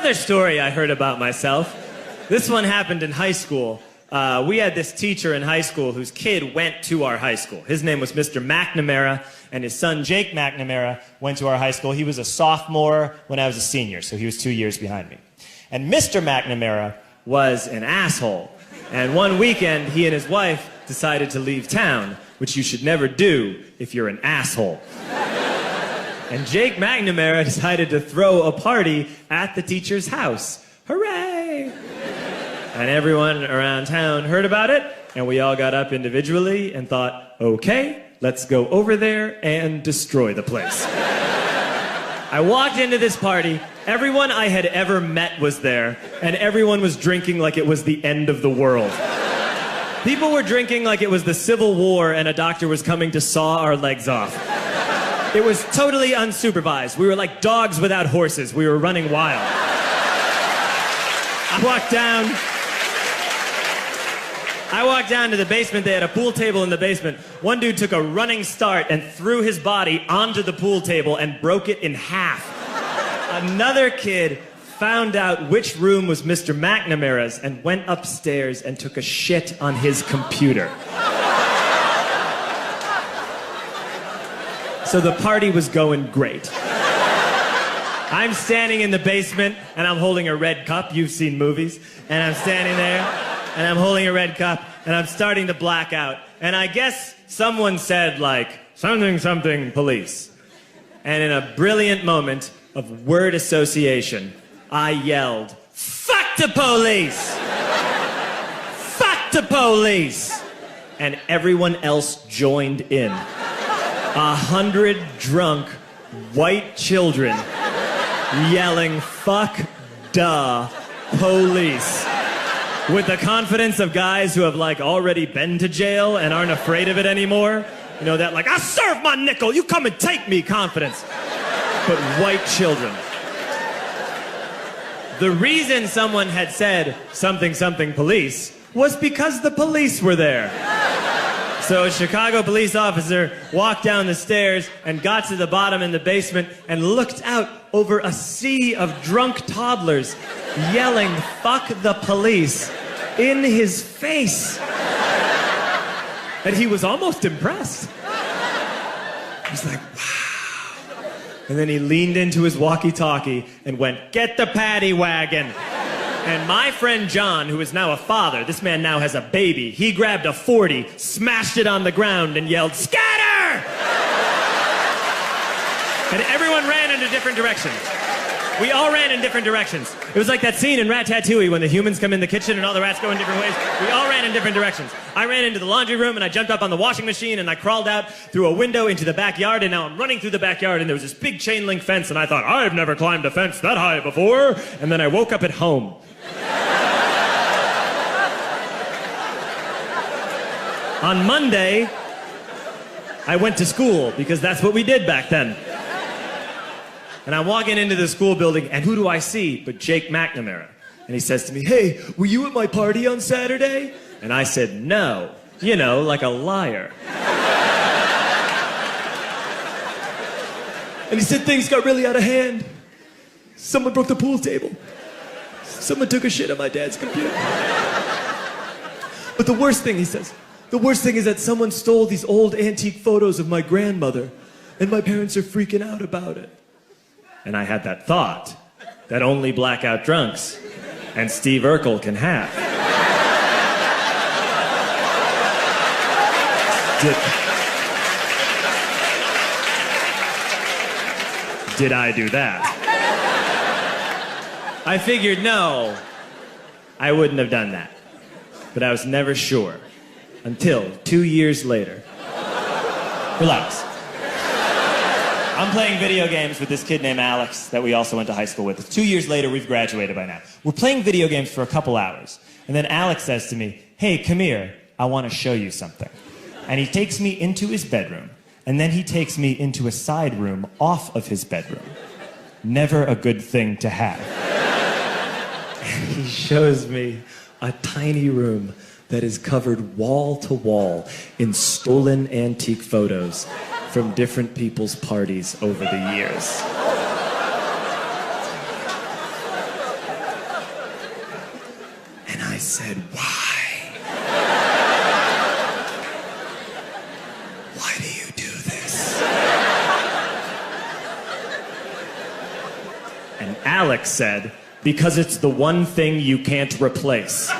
another story I heard about myself. This one happened in high school. We had this teacher in high school whose kid went to our high school. His name was Mr. McNamara, and his son Jake McNamara went to our high school. He was a sophomore when I was a senior, so he was 2 years behind me. And Mr. McNamara was an asshole. And one weekend, he and his wife decided to leave town, which you should never do if you're an asshole. And Jake McNamara decided to throw a party at the teacher's house. Hooray! And everyone around town heard about it, and we all got up individually and thought, okay, let's go over there and destroy the place. I walked into this party, everyone I had ever met was there, and everyone was drinking like it was the end of the world. People were drinking like it was the Civil War and a doctor was coming to saw our legs off. It was totally unsupervised. We were like dogs without horses. We were running wild. I walked down to the basement. They had a pool table in the basement. One dude took a running start and threw his body onto the pool table and broke it in half. Another kid found out which room was Mr. McNamara's and went upstairs and took a shit on his computer. So the party was going great. I'm standing in the basement and I'm holding a red cup. You've seen movies. And I'm standing there and I'm holding a red cup and I'm starting to black out. And I guess someone said like, something, something, police. And in a brilliant moment of word association, I yelled, fuck the police! Fuck the police! And everyone else joined in. 100 drunk white children yelling, fuck the police. With the confidence of guys who have like already been to jail and aren't afraid of it anymore. You know, that like, I serve my nickel, you come and take me confidence. But white children. The reason someone had said something, something police was because the police were there. So a Chicago police officer walked down the stairs and got to the bottom in the basement and looked out over a sea of drunk toddlers yelling, fuck the police, in his face. And he was almost impressed. He was like, wow. And then he leaned into his walkie-talkie and went, get the paddy wagon. And my friend John, who is now a father, this man now has a baby, he grabbed a 40, smashed it on the ground, and yelled, scatter! And everyone ran in different directions. We all ran in different directions. It was like that scene in Ratatouille when the humans come in the kitchen and all the rats go in different ways. We all ran in different directions. I ran into the laundry room and I jumped up on the washing machine and I crawled out through a window into the backyard, and now I'm running through the backyard and there was this big chain link fence and I thought, I've never climbed a fence that high before. And then I woke up at home. On Monday, I went to school because that's what we did back then. And I'm walking into the school building, and who do I see but Jake McNamara? And he says to me, hey, were you at my party on Saturday? And I said, no. You know, like a liar. And he said things got really out of hand. Someone broke the pool table. Someone took a shit on my dad's computer. But the worst thing, he says, the worst thing is that someone stole these old antique photos of my grandmother, and my parents are freaking out about it. And I had that thought that only blackout drunks and Steve Urkel can have. Did I do that? I figured, no, I wouldn't have done that. But I was never sure. Until 2 years later. Relax. I'm playing video games with this kid named Alex that we also went to high school with. 2 years later, we've graduated by now. We're playing video games for a couple hours. And then Alex says to me, hey, come here, I want to show you something. And he takes me into his bedroom. And then he takes me into a side room off of his bedroom. Never a good thing to have. And he shows me a tiny room that is covered wall to wall in stolen antique photos from different people's parties over the years. said, why? Why do you do this? And Alex said, because it's the one thing you can't replace.